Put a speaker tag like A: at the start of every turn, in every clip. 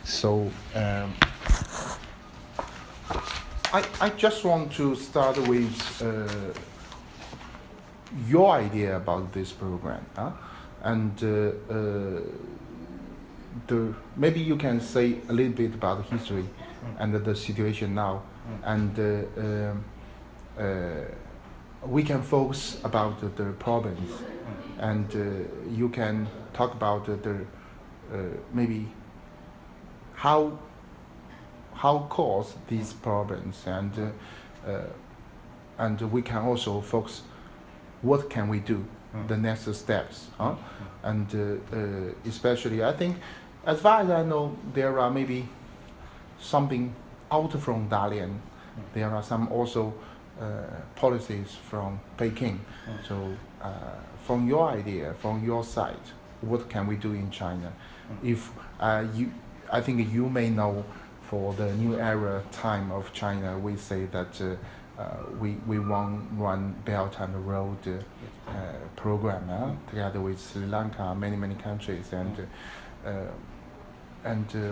A: So I just want to start with your idea about this program, huh? And maybe you can say a little bit about the history and the situation now, and uh, we can focus about the problems, and you can talk about maybe how cause these problems, and we can also focus what can we do, the next steps, huh? And especially I think, as far as I know, there are maybe something out from Dalian. There are some also uh, policies from Peking. So from your idea, from your side, what can we do in China? If you, I think you may know, for the new era time of China, we say that we want run Belt and Road program together with Sri Lanka, many countries, uh,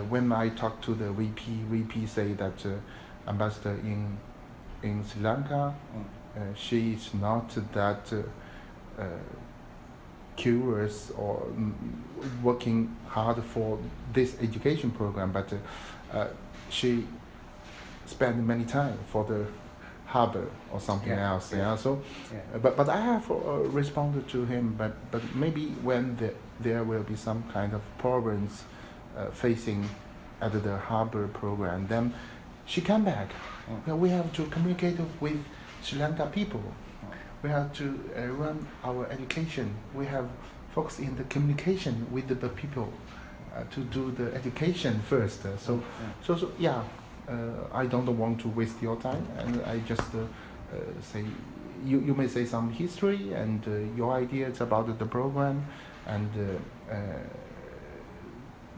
A: when I talk to the VP say that ambassador in Sri Lanka, she is not that curious or working hard for this education program, but she spend many time for the harbor or something else. Yeah. So, but I have responded to him. But maybe when there will be some kind of problems facing at the harbor program, then she come back. Well, we have to communicate with Sri Lanka people. We have to run our education. We have focus in the communication with the people to do the education first. So yeah, I don't want to waste your time, and I just say you may say some history and your ideas about the program and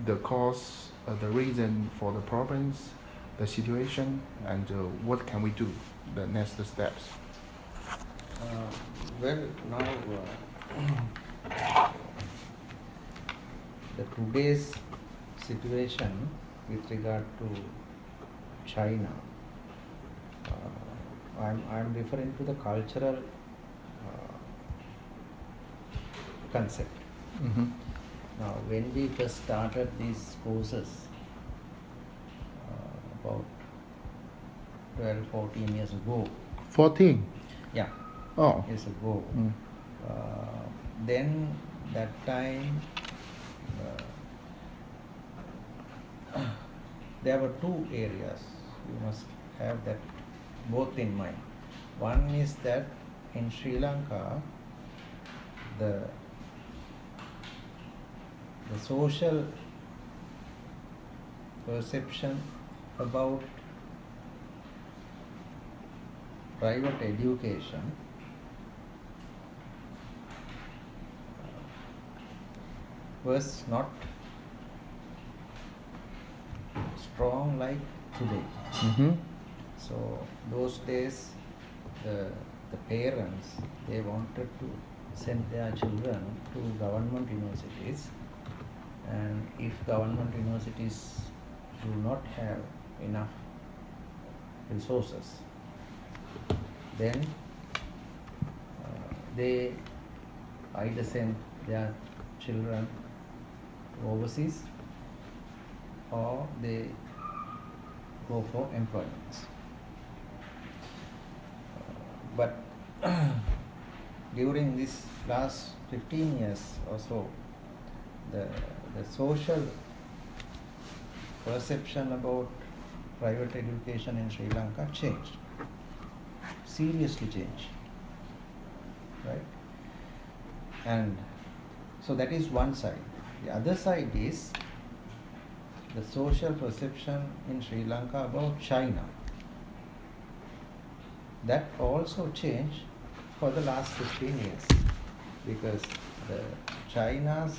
A: the cause, the reason for the problems, the situation, and what can we do, the next steps.
B: Well, now the today's situation with regard to China, I'm referring to the cultural concept. Now, when we first started these courses about 12, 14 years ago.
A: 14?
B: Yeah.
A: Oh.
B: Years ago. Then that time there were two areas. You must have that both in mind. One is that in Sri Lanka, the social perception about private education was not strong like today. So those days, the parents, they wanted to send their children to government universities, and if government universities do not have enough resources, then they either send their children to overseas or they go for employments. But during this last 15 years or so, the social perception about private education in Sri Lanka changed, seriously changed, right? And so that is one side. The other side is the social perception in Sri Lanka about China. That also changed for the last 15 years, because the China's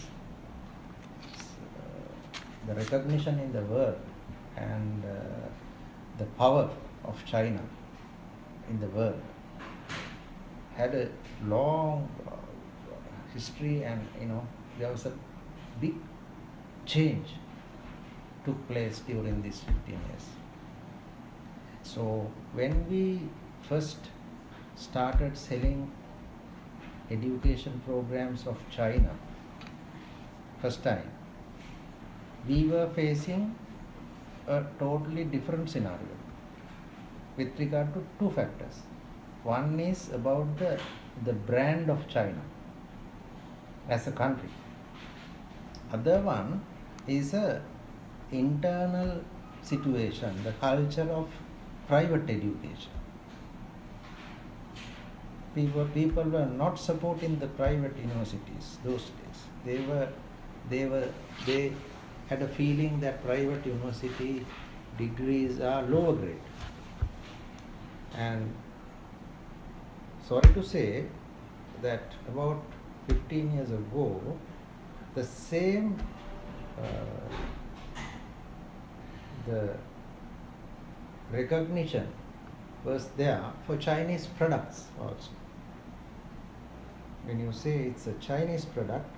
B: the recognition in the world and the power of China in the world had a long history, and there was a big change took place during these 15 years. So when we first started selling education programs of China, first time, we were facing a totally different scenario with regard to two factors. One is about the brand of China as a country. Other one is a internal situation, the culture of private education. People were not supporting the private universities those days. They had a feeling that private university degrees are lower grade. And sorry to say that about 15 years ago, the same the recognition was there for Chinese products also. When you say it's a Chinese product,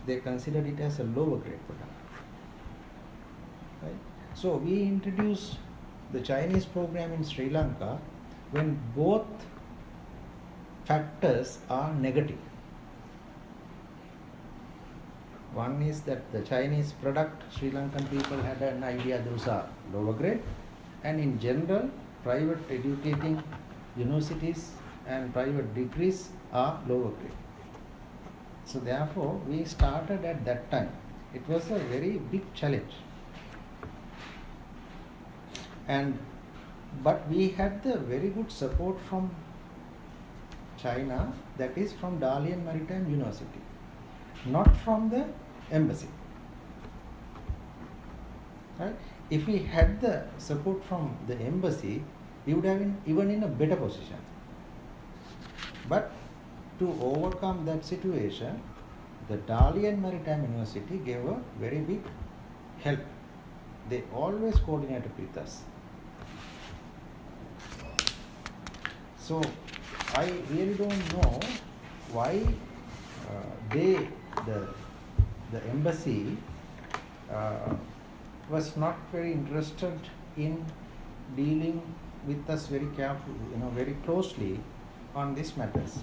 B: they considered it as a lower grade product. Right? So we introduced the Chinese program in Sri Lanka when both factors are negative. One is that the Chinese product, Sri Lankan people had an idea those are lower grade, and in general, private educating universities and private degrees are lower grade. So therefore, we started at that time. It was a very big challenge. But we had the very good support from China, that is from Dalian Maritime University, not from the embassy. Right? If we had the support from the embassy, we would have been even in a better position. But to overcome that situation, the Dalian Maritime University gave a very big help. They always coordinated with us. So I really don't know why the embassy was not very interested in dealing with us very carefully, very closely on these matters,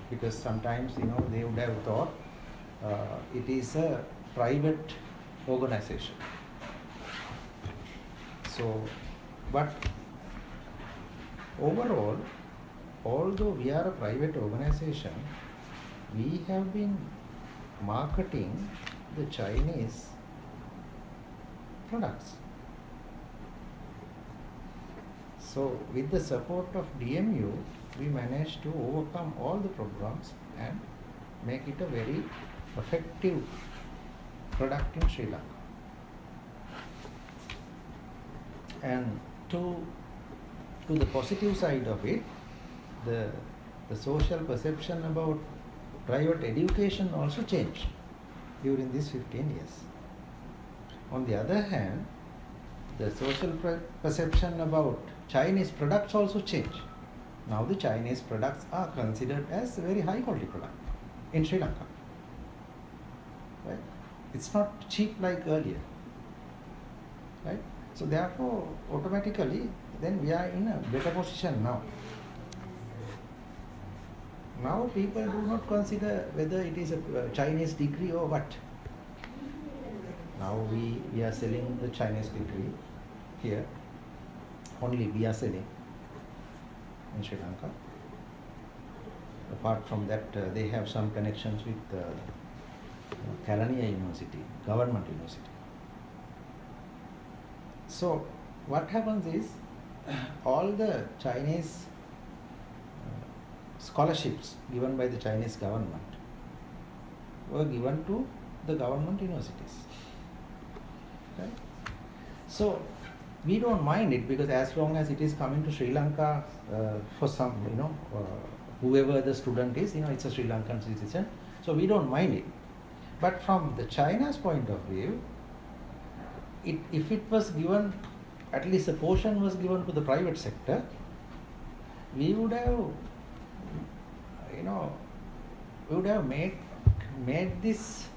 B: because sometimes they would have thought it is a private organization. So, but overall, although we are a private organization, we have been marketing the Chinese products. So with the support of DMU, we managed to overcome all the problems and make it a very effective product in Sri Lanka. And to the positive side of it, the social perception about private education also changed during these 15 years. On the other hand, the social perception about Chinese products also changed. Now the Chinese products are considered as a very high quality product in Sri Lanka. Right? It's not cheap like earlier. Right? So therefore, automatically, then we are in a better position now. Now people do not consider whether it is a Chinese degree or what. Now we are selling the Chinese degree here. Only we are selling in Sri Lanka. Apart from that, they have some connections with Kelaniya University, government university. So what happens is, all the Chinese scholarships given by the Chinese government were given to the government universities. Right? So we don't mind it, because as long as it is coming to Sri Lanka for some, whoever the student is, it's a Sri Lankan citizen, so we don't mind it. But from the China's point of view, if it was given, at least a portion was given to the private sector, we would have, made this